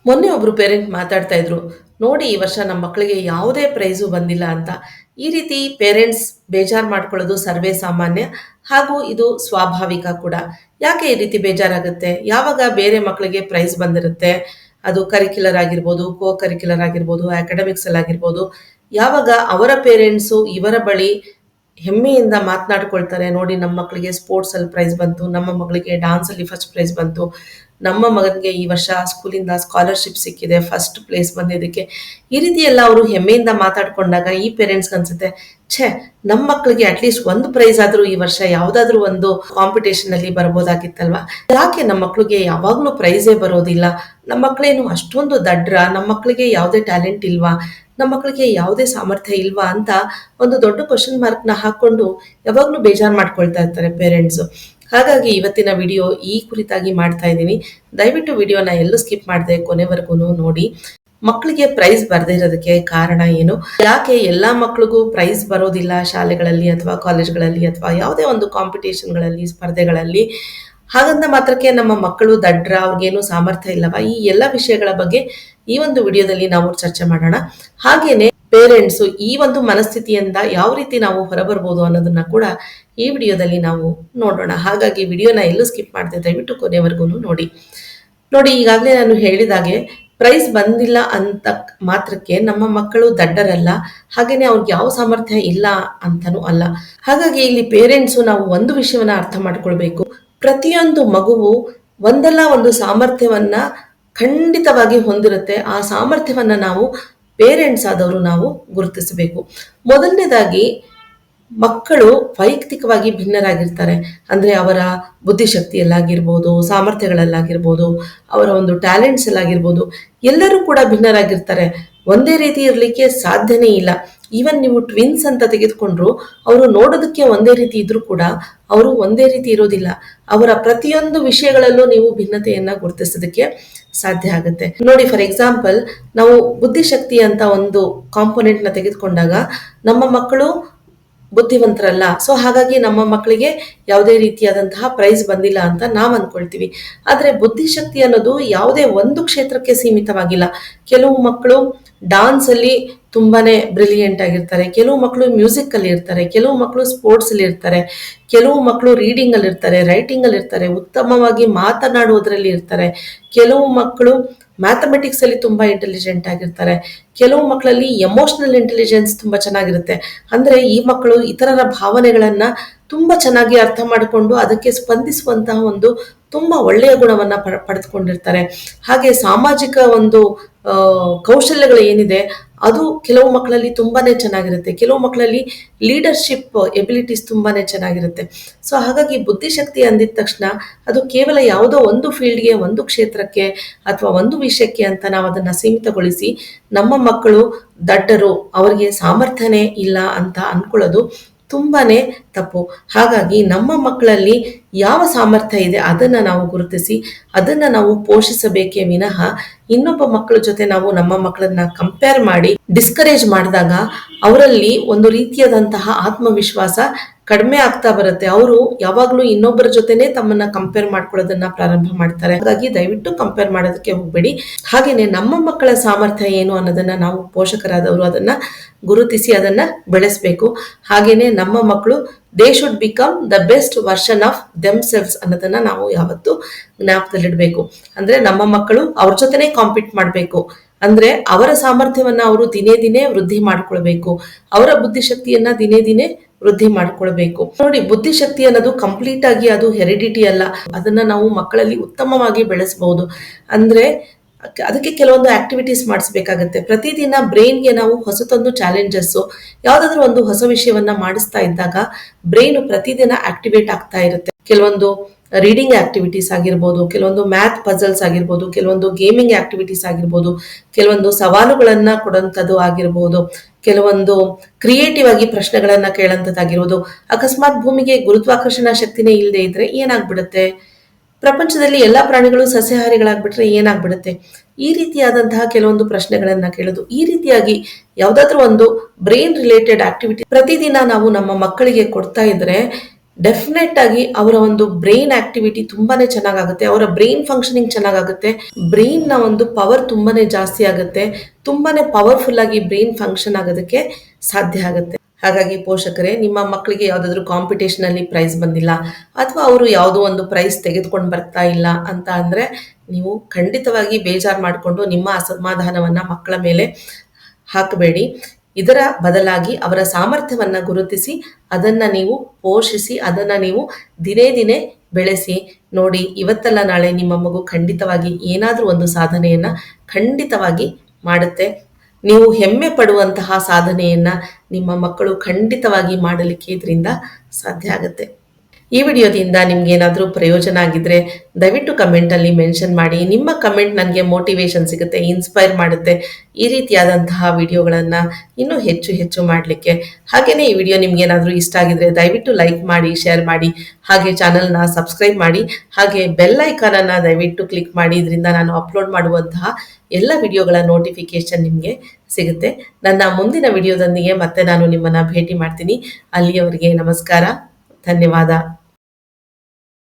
ಮೊನ್ನೆ ಒಬ್ರು ಪೇರೆಂಟ್ ಮಾತಾಡ್ತಾ ಇದ್ರು, ನೋಡಿ ಈ ವರ್ಷ ನಮ್ಮ ಮಕ್ಕಳಿಗೆ ಯಾವುದೇ ಪ್ರೈಸು ಬಂದಿಲ್ಲ ಅಂತ. ಈ ರೀತಿ ಪೇರೆಂಟ್ಸ್ ಬೇಜಾರು ಮಾಡ್ಕೊಳ್ಳೋದು ಸರ್ವೇ ಸಾಮಾನ್ಯ, ಹಾಗೂ ಇದು ಸ್ವಾಭಾವಿಕ ಕೂಡ. ಯಾಕೆ ಈ ರೀತಿ ಬೇಜಾರಾಗುತ್ತೆ? ಯಾವಾಗ ಬೇರೆ ಮಕ್ಕಳಿಗೆ ಪ್ರೈಸ್ ಬಂದಿರುತ್ತೆ, ಅದು ಕರಿಕ್ಯುಲರ್ ಆಗಿರ್ಬೋದು, ಕೋ ಕರಿಕ್ಯುಲರ್ ಆಗಿರ್ಬೋದು, ಅಕಾಡೆಮಿಕ್ಸ್ ಅಲ್ಲಿ ಆಗಿರ್ಬೋದು, ಯಾವಾಗ ಅವರ ಪೇರೆಂಟ್ಸು ಇವರ ಬಳಿ ಹೆಮ್ಮೆಯಿಂದ ಮಾತನಾಡ್ಕೊಳ್ತಾರೆ, ನೋಡಿ ನಮ್ಮ ಮಕ್ಕಳಿಗೆ ಸ್ಪೋರ್ಟ್ಸ್ ಅಲ್ಲಿ ಪ್ರೈಸ್ ಬಂತು, ನಮ್ಮ ಮಗಳಿಗೆ ಡಾನ್ಸ್ ಅಲ್ಲಿ ಫಸ್ಟ್ ಪ್ರೈಸ್ ಬಂತು, ನಮ್ಮ ಮಗನಿಗೆ ಈ ವರ್ಷ ಸ್ಕೂಲಿಂದ ಸ್ಕಾಲರ್ಶಿಪ್ ಸಿಕ್ಕಿದೆ, ಫಸ್ಟ್ ಪ್ಲೇಸ್ ಬಂದಿದ್ದಕ್ಕೆ. ಈ ರೀತಿ ಎಲ್ಲ ಅವರು ಹೆಮ್ಮೆಯಿಂದ ಮಾತಾಡ್ಕೊಂಡಾಗ ಈ ಪೇರೆಂಟ್ಸ್ ಅನ್ಸುತ್ತೆ, ಛೇ, ನಮ್ಮ ಮಕ್ಕಳಿಗೆ ಅಟ್ಲೀಸ್ಟ್ ಒಂದು ಪ್ರೈಸ್ ಆದ್ರೂ ಈ ವರ್ಷ ಯಾವ್ದಾದ್ರು ಒಂದು ಕಾಂಪಿಟೇಷನ್ ಅಲ್ಲಿ ಬರ್ಬೋದಾಗಿತ್ತಲ್ವಾ? ಯಾಕೆ ನಮ್ಮ ಮಕ್ಕಳಿಗೆ ಯಾವಾಗ್ಲೂ ಪ್ರೈಸೇ ಬರೋದಿಲ್ಲ? ನಮ್ಮ ಮಕ್ಕಳೇನು ಅಷ್ಟೊಂದು ದಡ್ರ? ನಮ್ಮ ಮಕ್ಕಳಿಗೆ ಯಾವುದೇ ಟ್ಯಾಲೆಂಟ್ ಇಲ್ವಾ? ನಮ್ಮ ಮಕ್ಕಳಿಗೆ ಯಾವುದೇ ಸಾಮರ್ಥ್ಯ ಇಲ್ವಾ ಅಂತ ಒಂದು ದೊಡ್ಡ ಕ್ವಶನ್ ಮಾರ್ಕ್ ನ ಹಾಕೊಂಡು ಯಾವಾಗ್ಲೂ ಬೇಜಾರು ಮಾಡ್ಕೊಳ್ತಾ ಇರ್ತಾರೆ ಪೇರೆಂಟ್ಸ್. ಹಾಗಾಗಿ ಇವತ್ತಿನ ವಿಡಿಯೋ ಈ ಕುರಿತಾಗಿ ಮಾಡ್ತಾ ಇದ್ದೀನಿ. ದಯವಿಟ್ಟು ವಿಡಿಯೋನ ಎಲ್ಲೂ ಸ್ಕಿಪ್ ಮಾಡದೆ ಕೊನೆವರೆಗೂ ನೋಡಿ. ಮಕ್ಕಳಿಗೆ ಪ್ರೈಸ್ ಬರ್ದೇ ಇರೋದಕ್ಕೆ ಕಾರಣ ಏನು? ಯಾಕೆ ಎಲ್ಲಾ ಮಕ್ಕಳಿಗೂ ಪ್ರೈಸ್ ಬರೋದಿಲ್ಲ ಶಾಲೆಗಳಲ್ಲಿ ಅಥವಾ ಕಾಲೇಜ್ಗಳಲ್ಲಿ ಅಥವಾ ಯಾವುದೇ ಒಂದು ಕಾಂಪಿಟೇಷನ್ಗಳಲ್ಲಿ, ಸ್ಪರ್ಧೆಗಳಲ್ಲಿ? ಹಾಗಂತ ಮಾತ್ರಕ್ಕೆ ನಮ್ಮ ಮಕ್ಕಳು ದಡ್ರ, ಅವ್ರಿಗೇನು ಸಾಮರ್ಥ್ಯ ಇಲ್ಲವಾ? ಈ ಎಲ್ಲ ವಿಷಯಗಳ ಬಗ್ಗೆ ಈ ಒಂದು ವಿಡಿಯೋದಲ್ಲಿ ನಾವು ಚರ್ಚೆ ಮಾಡೋಣ. ಹಾಗೇನೆ ಪೇರೆಂಟ್ಸ್ ಈ ಒಂದು ಮನಸ್ಥಿತಿಯಿಂದ ಯಾವ ರೀತಿ ನಾವು ಹೊರಬರ್ಬೋದು ಅನ್ನೋದನ್ನ ಕೂಡ ಈ ವಿಡಿಯೋದಲ್ಲಿ ನಾವು ನೋಡೋಣ. ಹಾಗಾಗಿ ವಿಡಿಯೋನ ಎಲ್ಲೂ ಸ್ಕಿಪ್ ಮಾಡದೆ ದಯವಿಟ್ಟು ಕೊನೆವರೆಗೂ ನೋಡಿ. ಈಗಾಗಲೇ ನಾನು ಹೇಳಿದಾಗೆ ಪ್ರೈಸ್ ಬಂದಿಲ್ಲ ಅಂತ ಮಾತ್ರಕ್ಕೆ ನಮ್ಮ ಮಕ್ಕಳು ದಡ್ಡರಲ್ಲ, ಹಾಗೇನೆ ಅವ್ರಿಗೆ ಯಾವ ಸಾಮರ್ಥ್ಯ ಇಲ್ಲ ಅಂತಾನೂ ಅಲ್ಲ. ಹಾಗಾಗಿ ಇಲ್ಲಿ ಪೇರೆಂಟ್ಸು ನಾವು ಒಂದು ವಿಷಯವನ್ನ ಅರ್ಥ ಮಾಡ್ಕೊಳ್ಬೇಕು. ಪ್ರತಿಯೊಂದು ಮಗುವು ಒಂದಲ್ಲ ಒಂದು ಸಾಮರ್ಥ್ಯವನ್ನ ಖಂಡಿತವಾಗಿ ಹೊಂದಿರುತ್ತೆ. ಆ ಸಾಮರ್ಥ್ಯವನ್ನ ನಾವು ಪೇರೆಂಟ್ಸ್ ಆದವರು ನಾವು ಗುರುತಿಸಬೇಕು. ಮೊದಲನೇದಾಗಿ, ಮಕ್ಕಳು ವೈಯಕ್ತಿಕವಾಗಿ ಭಿನ್ನರಾಗಿರ್ತಾರೆ. ಅಂದ್ರೆ ಅವರ ಬುದ್ಧಿಶಕ್ತಿಯಲ್ಲಾಗಿರ್ಬೋದು, ಸಾಮರ್ಥ್ಯಗಳಲ್ಲಾಗಿರ್ಬೋದು, ಅವರ ಒಂದು ಟ್ಯಾಲೆಂಟ್ಸ್ ಎಲ್ಲಾಗಿರ್ಬೋದು, ಎಲ್ಲರೂ ಕೂಡ ಭಿನ್ನರಾಗಿರ್ತಾರೆ. ಒಂದೇ ರೀತಿ ಇರ್ಲಿಕ್ಕೆ ಸಾಧ್ಯನೇ ಇಲ್ಲ. ಈವನ್ ನೀವು ಟ್ವಿನ್ಸ್ ಅಂತ ತೆಗೆದುಕೊಂಡ್ರು, ಅವರು ನೋಡೋದಕ್ಕೆ ಒಂದೇ ರೀತಿ ಇದ್ರೂ ಕೂಡ ಅವರು ಒಂದೇ ರೀತಿ ಇರೋದಿಲ್ಲ. ಅವರ ಪ್ರತಿಯೊಂದು ವಿಷಯಗಳಲ್ಲೂ ನೀವು ಭಿನ್ನತೆಯನ್ನ ಗುರುತಿಸೋದಕ್ಕೆ ಸಾಧ್ಯ ಆಗುತ್ತೆ. ನೋಡಿ, ಫಾರ್ ಎಕ್ಸಾಂಪಲ್, ನಾವು ಬುದ್ಧಿಶಕ್ತಿ ಅಂತ ಒಂದು ಕಾಂಪೋನೆಂಟ್ ನ ತೆಗೆದುಕೊಂಡಾಗ ನಮ್ಮ ಮಕ್ಕಳು ಬುದ್ಧಿವಂತರಲ್ಲ, ಸೊ ಹಾಗಾಗಿ ನಮ್ಮ ಮಕ್ಕಳಿಗೆ ಯಾವುದೇ ರೀತಿಯಾದಂತಹ ಪ್ರೈಸ್ ಬಂದಿಲ್ಲ ಅಂತ ನಾವು ಅನ್ಕೊಳ್ತೀವಿ. ಆದ್ರೆ ಬುದ್ಧಿಶಕ್ತಿ ಅನ್ನೋದು ಯಾವುದೇ ಒಂದು ಕ್ಷೇತ್ರಕ್ಕೆ ಸೀಮಿತವಾಗಿಲ್ಲ. ಕೆಲವು ಮಕ್ಕಳು ಡಾನ್ಸ್ ಅಲ್ಲಿ ತುಂಬಾನೇ ಬ್ರಿಲಿಯಂಟ್ ಆಗಿರ್ತಾರೆ, ಕೆಲವು ಮಕ್ಕಳು ಮ್ಯೂಸಿಕ್ ಅಲ್ಲಿ ಇರ್ತಾರೆ, ಕೆಲವು ಮಕ್ಕಳು ಸ್ಪೋರ್ಟ್ಸ್ ಅಲ್ಲಿ ಇರ್ತಾರೆ, ಕೆಲವು ಮಕ್ಕಳು ರೀಡಿಂಗ್ ಅಲ್ಲಿ ಇರ್ತಾರೆ, ರೈಟಿಂಗ್ ಅಲ್ಲಿ ಇರ್ತಾರೆ, ಉತ್ತಮವಾಗಿ ಮಾತನಾಡುವುದರಲ್ಲಿ ಇರ್ತಾರೆ, ಕೆಲವು ಮಕ್ಕಳು ಮ್ಯಾಥಮೆಟಿಕ್ಸ್ ಅಲ್ಲಿ ತುಂಬಾ ಇಂಟೆಲಿಜೆಂಟ್ ಆಗಿರ್ತಾರೆ, ಕೆಲವು ಮಕ್ಕಳಲ್ಲಿ ಎಮೋಷನಲ್ ಇಂಟೆಲಿಜೆನ್ಸ್ ತುಂಬಾ ಚೆನ್ನಾಗಿರುತ್ತೆ. ಅಂದ್ರೆ ಈ ಮಕ್ಕಳು ಇತರರ ಭಾವನೆಗಳನ್ನ ತುಂಬಾ ಚೆನ್ನಾಗಿ ಅರ್ಥ ಮಾಡಿಕೊಂಡು ಅದಕ್ಕೆ ಸ್ಪಂದಿಸುವಂತಹ ಒಂದು ತುಂಬಾ ಒಳ್ಳೆಯ ಗುಣವನ್ನ ಪಡೆದುಕೊಂಡಿರ್ತಾರೆ. ಹಾಗೆ ಸಾಮಾಜಿಕ ಒಂದು ಕೌಶಲ್ಯಗಳು ಏನಿದೆ ಅದು ಕೆಲವು ಮಕ್ಕಳಲ್ಲಿ ತುಂಬಾನೇ ಚೆನ್ನಾಗಿರುತ್ತೆ, ಕೆಲವು ಮಕ್ಕಳಲ್ಲಿ ಲೀಡರ್ಶಿಪ್ ಎಬಿಲಿಟೀಸ್ ತುಂಬಾನೇ ಚೆನ್ನಾಗಿರುತ್ತೆ. ಸೊ ಹಾಗಾಗಿ ಬುದ್ಧಿಶಕ್ತಿ ಅಂದಿದ ತಕ್ಷಣ ಅದು ಕೇವಲ ಯಾವುದೋ ಒಂದು ಫೀಲ್ಡ್ಗೆ, ಒಂದು ಕ್ಷೇತ್ರಕ್ಕೆ ಅಥವಾ ಒಂದು ವಿಷಯಕ್ಕೆ ಅಂತ ನಾವು ಅದನ್ನ ಸೀಮಿತಗೊಳಿಸಿ ನಮ್ಮ ಮಕ್ಕಳು ದಡ್ಡರು, ಅವರಿಗೆ ಸಾಮರ್ಥ್ಯನೇ ಇಲ್ಲ ಅಂತ ಅನ್ಕೊಳ್ಳೋದು ತುಂಬಾನೇ ತಪ್ಪು. ಹಾಗಾಗಿ ನಮ್ಮ ಮಕ್ಕಳಲ್ಲಿ ಯಾವ ಸಾಮರ್ಥ್ಯ ಇದೆ ಅದನ್ನ ನಾವು ಗುರುತಿಸಿ ಅದನ್ನ ನಾವು ಪೋಷಿಸಬೇಕೇ ವಿನಃ ಇನ್ನೊಬ್ಬ ಮಕ್ಕಳ ಜೊತೆ ನಾವು ನಮ್ಮ ಮಕ್ಕಳನ್ನ ಕಂಪೇರ್ ಮಾಡಿ ಡಿಸ್ಕರೇಜ್ ಮಾಡಿದಾಗ ಅವರಲ್ಲಿ ಒಂದು ರೀತಿಯಾದಂತಹ ಆತ್ಮವಿಶ್ವಾಸ ಕಡಿಮೆ ಆಗ್ತಾ ಬರುತ್ತೆ. ಅವರು ಯಾವಾಗ್ಲೂ ಇನ್ನೊಬ್ಬರ ಜೊತೆನೆ ತಮ್ಮನ್ನ ಕಂಪೇರ್ ಮಾಡ್ಕೊಳ್ಳೋದನ್ನ ಪ್ರಾರಂಭ ಮಾಡ್ತಾರೆ. ಹಾಗಾಗಿ ದಯವಿಟ್ಟು ಕಂಪೇರ್ ಮಾಡೋದಕ್ಕೆ ಹೋಗ್ಬೇಡಿ. ಹಾಗೇನೆ ನಮ್ಮ ಮಕ್ಕಳ ಸಾಮರ್ಥ್ಯ ಏನು ಅನ್ನೋದನ್ನ ನಾವು ಪೋಷಕರಾದವರು ಅದನ್ನ ಗುರುತಿಸಿ ಅದನ್ನ ಬೆಳೆಸಬೇಕು. ಹಾಗೇನೆ ನಮ್ಮ ಮಕ್ಕಳು they should become the best version of themselves ಅನ್ನೋದನ್ನ ನಾವು ಯಾವತ್ತು ಜ್ಞಾಪಕದಲ್ಲಿಡ್ಬೇಕು. ಅಂದ್ರೆ ನಮ್ಮ ಮಕ್ಕಳು ಅವ್ರ ಜೊತೆನೆ ಕಾಂಪೀಟ್ ಮಾಡ್ಬೇಕು. ಅಂದ್ರೆ ಅವರ ಸಾಮರ್ಥ್ಯವನ್ನ ಅವರು ದಿನೇ ದಿನೇ ವೃದ್ಧಿ ಮಾಡ್ಕೊಳ್ಬೇಕು, ಅವರ ಬುದ್ಧಿಶಕ್ತಿಯನ್ನ ದಿನೇ ದಿನೇ ವೃದ್ಧಿ ಮಾಡ್ಕೊಳ್ಬೇಕು. ನೋಡಿ, ಬುದ್ಧಿಶಕ್ತಿ ಅನ್ನೋದು ಕಂಪ್ಲೀಟ್ ಆಗಿ ಅದು ಹೆರಿಡಿಟಿ ಅಲ್ಲ, ಅದನ್ನ ನಾವು ಮಕ್ಕಳಲ್ಲಿ ಉತ್ತಮವಾಗಿ ಬೆಳೆಸಬಹುದು. ಅಂದ್ರೆ ಅದಕ್ಕೆ ಕೆಲವೊಂದು ಆಕ್ಟಿವಿಟೀಸ್ ಮಾಡಿಸ್ಬೇಕಾಗತ್ತೆ. ಪ್ರತಿದಿನ ಬ್ರೈನ್ಗೆ ನಾವು ಹೊಸತೊಂದು ಚಾಲೆಂಜಸ್, ಯಾವ್ದಾದ್ರು ಒಂದು ಹೊಸ ವಿಷಯವನ್ನ ಮಾಡಿಸ್ತಾ ಇದ್ದಾಗ ಬ್ರೈನ್ ಪ್ರತಿದಿನ ಆಕ್ಟಿವೇಟ್ ಆಗ್ತಾ ಇರುತ್ತೆ. ಕೆಲವೊಂದು ರೀಡಿಂಗ್ ಆಕ್ಟಿವಿಟೀಸ್ ಆಗಿರ್ಬೋದು, ಕೆಲವೊಂದು ಮ್ಯಾಥ್ ಪಜಲ್ಸ್ ಆಗಿರ್ಬೋದು, ಕೆಲವೊಂದು ಗೇಮಿಂಗ್ ಆಕ್ಟಿವಿಟೀಸ್ ಆಗಿರ್ಬೋದು, ಕೆಲವೊಂದು ಸವಾಲುಗಳನ್ನ ಕೊಡುವಂಥದ್ದು ಆಗಿರ್ಬೋದು, ಕೆಲವೊಂದು ಕ್ರಿಯೇಟಿವ್ ಆಗಿ ಪ್ರಶ್ನೆಗಳನ್ನ ಕೇಳಂತದ್ದಾಗಿರ್ಬೋದು. ಅಕಸ್ಮಾತ್ ಭೂಮಿಗೆ ಗುರುತ್ವಾಕರ್ಷಣಾ ಶಕ್ತಿನೇ ಇಲ್ಲದೆ ಇದ್ರೆ ಏನಾಗ್ಬಿಡುತ್ತೆ? ಪ್ರಪಂಚದಲ್ಲಿ ಎಲ್ಲಾ ಪ್ರಾಣಿಗಳು ಸಸ್ಯಾಹಾರಿಗಳಾಗ್ಬಿಟ್ರೆ ಏನಾಗ್ಬಿಡುತ್ತೆ? ಈ ರೀತಿಯಾದಂತಹ ಕೆಲವೊಂದು ಪ್ರಶ್ನೆಗಳನ್ನ ಕೇಳೋದು. ಈ ರೀತಿಯಾಗಿ ಯಾವ್ದಾದ್ರು ಒಂದು ಬ್ರೈನ್ ರಿಲೇಟೆಡ್ ಆಕ್ಟಿವಿಟಿ ಪ್ರತಿದಿನ ನಾವು ನಮ್ಮ ಮಕ್ಕಳಿಗೆ ಕೊಡ್ತಾ ಇದ್ರೆ ಡೆಫಿನೆಟ್ ಆಗಿ ಅವರ ಒಂದು ಬ್ರೈನ್ ಆಕ್ಟಿವಿಟಿ ತುಂಬಾನೇ ಚೆನ್ನಾಗಾಗುತ್ತೆ, ಅವರ ಬ್ರೈನ್ ಫಂಕ್ಷನಿಂಗ್ ಚೆನ್ನಾಗಾಗುತ್ತೆ, ಬ್ರೈನ್ ನ ಒಂದು ಪವರ್ ತುಂಬಾನೇ ಜಾಸ್ತಿ ಆಗುತ್ತೆ, ತುಂಬಾನೇ ಪವರ್ಫುಲ್ ಆಗಿ ಬ್ರೈನ್ ಫಂಕ್ಷನ್ ಆಗೋದಕ್ಕೆ ಸಾಧ್ಯ ಆಗುತ್ತೆ. ಹಾಗಾಗಿ ಪೋಷಕರೇ, ನಿಮ್ಮ ಮಕ್ಕಳಿಗೆ ಯಾವುದಾದ್ರೂ ಕಾಂಪಿಟೇಷನ್ ಅಲ್ಲಿ ಪ್ರೈಸ್ ಬಂದಿಲ್ಲ ಅಥವಾ ಅವರು ಯಾವುದೋ ಒಂದು ಪ್ರೈಸ್ ತೆಗೆದುಕೊಂಡು ಬರ್ತಾ ಇಲ್ಲ ಅಂತ ಅಂದ್ರೆ, ನೀವು ಖಂಡಿತವಾಗಿ ಬೇಜಾರು ಮಾಡಿಕೊಂಡು ನಿಮ್ಮ ಅಸಮಾಧಾನವನ್ನ ಮಕ್ಕಳ ಮೇಲೆ ಹಾಕಬೇಡಿ. ಇದರ ಬದಲಾಗಿ ಅವರ ಸಾಮರ್ಥ್ಯವನ್ನ ಗುರುತಿಸಿ ಅದನ್ನ ನೀವು ಪೋಷಿಸಿ, ಅದನ್ನ ನೀವು ದಿನೇ ದಿನೇ ಬೆಳೆಸಿ ನೋಡಿ. ಇವತ್ತಲ್ಲ ನಾಳೆ ನಿಮ್ಮ ಮಗು ಖಂಡಿತವಾಗಿ ಏನಾದ್ರೂ ಒಂದು ಸಾಧನೆಯನ್ನ ಖಂಡಿತವಾಗಿ ಮಾಡುತ್ತೆ. ನೀವು ಹೆಮ್ಮೆ ಪಡುವಂತಹ ಸಾಧನೆಯನ್ನ ನಿಮ್ಮ ಮಕ್ಕಳು ಖಂಡಿತವಾಗಿ ಮಾಡಲಿಕ್ಕೆ ಇದರಿಂದ ಸಾಧ್ಯ ಆಗುತ್ತೆ. ಈ ವಿಡಿಯೋದಿಂದ ನಿಮ್ಗೆ ಏನಾದರೂ ಪ್ರಯೋಜನ ಆಗಿದ್ರೆ ದಯವಿಟ್ಟು ಕಮೆಂಟಲ್ಲಿ ಮೆನ್ಷನ್ ಮಾಡಿ. ನಿಮ್ಮ ಕಮೆಂಟ್ ನನಗೆ ಮೋಟಿವೇಶನ್ ಸಿಗುತ್ತೆ, ಇನ್ಸ್ಪೈರ್ ಮಾಡುತ್ತೆ ಈ ರೀತಿಯಾದಂತಹ ವಿಡಿಯೋಗಳನ್ನು ಇನ್ನೂ ಹೆಚ್ಚು ಹೆಚ್ಚು ಮಾಡಲಿಕ್ಕೆ. ಹಾಗೆಯೇ ಈ ವಿಡಿಯೋ ನಿಮ್ಗೆ ಏನಾದರೂ ಇಷ್ಟ ಆಗಿದ್ರೆ ದಯವಿಟ್ಟು ಲೈಕ್ ಮಾಡಿ, ಶೇರ್ ಮಾಡಿ, ಹಾಗೆ ಚಾನಲ್ನ ಸಬ್ಸ್ಕ್ರೈಬ್ ಮಾಡಿ, ಹಾಗೆ ಬೆಲ್ ಐಕಾನನ್ನು ದಯವಿಟ್ಟು ಕ್ಲಿಕ್ ಮಾಡಿ. ಇದರಿಂದ ನಾನು ಅಪ್ಲೋಡ್ ಮಾಡುವಂತಹ ಎಲ್ಲ ವಿಡಿಯೋಗಳ ನೋಟಿಫಿಕೇಶನ್ ನಿಮಗೆ ಸಿಗುತ್ತೆ. ನನ್ನ ಮುಂದಿನ ವಿಡಿಯೋದೊಂದಿಗೆ ಮತ್ತೆ ನಾನು ನಿಮ್ಮನ್ನು ಭೇಟಿ ಮಾಡ್ತೀನಿ. ಅಲ್ಲಿಯವರೆಗೆ ನಮಸ್ಕಾರ, ಧನ್ಯವಾದ.